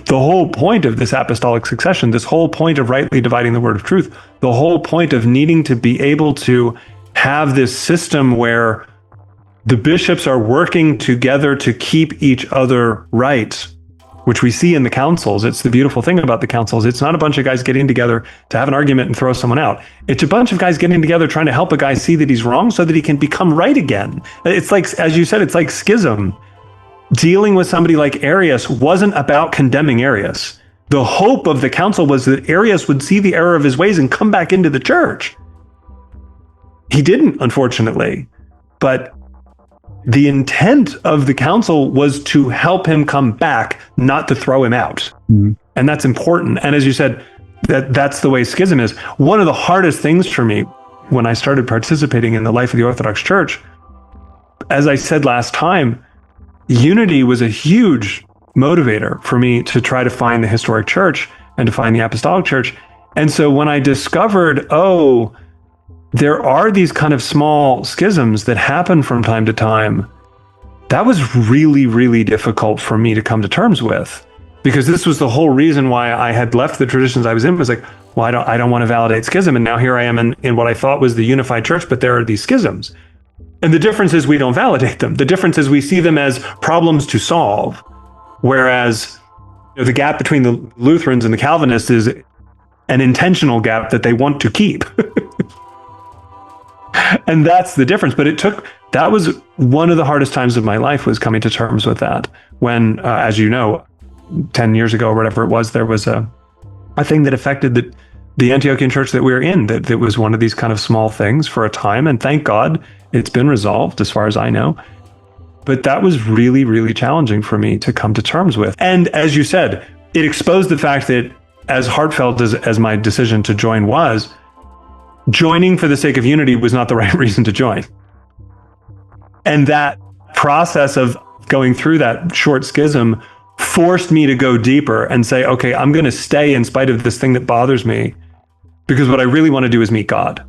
the whole point of this apostolic succession, this whole point of rightly dividing the word of truth, the whole point of needing to be able to have this system where the bishops are working together to keep each other right, which we see in the councils. It's the beautiful thing about the councils. It's not a bunch of guys getting together to have an argument and throw someone out. It's a bunch of guys getting together trying to help a guy see that he's wrong so that he can become right again. It's like, as you said, it's like schism. Dealing with somebody like Arius wasn't about condemning Arius. The hope of the council was that Arius would see the error of his ways and come back into the church. He didn't, unfortunately, but the intent of the council was to help him come back, not to throw him out. Mm-hmm. And that's important. And as you said, that's the way schism is. One of the hardest things for me when I started participating in the life of the Orthodox Church, as I said last time, unity was a huge motivator for me to try to find the historic church and to find the apostolic church. And so when I discovered, there are these kind of small schisms that happen from time to time, that was really, really difficult for me to come to terms with, because this was the whole reason why I had left the traditions I was in. Was like, well, I don't want to validate schism. And now here I am in what I thought was the unified church, but there are these schisms. And the difference is we don't validate them. The difference is we see them as problems to solve. Whereas the gap between the Lutherans and the Calvinists is an intentional gap that they want to keep. And that's the difference. But that was one of the hardest times of my life, was coming to terms with that. When, as you know, 10 years ago or whatever it was, there was a thing that affected the Antiochian church that we were in, that was one of these kind of small things for a time. And thank God it's been resolved as far as I know. But that was really, really challenging for me to come to terms with. And as you said, it exposed the fact that, as heartfelt as my decision to join was, joining for the sake of unity was not the right reason to join. And that process of going through that short schism forced me to go deeper and say, okay, I'm going to stay in spite of this thing that bothers me, because what I really want to do is meet God.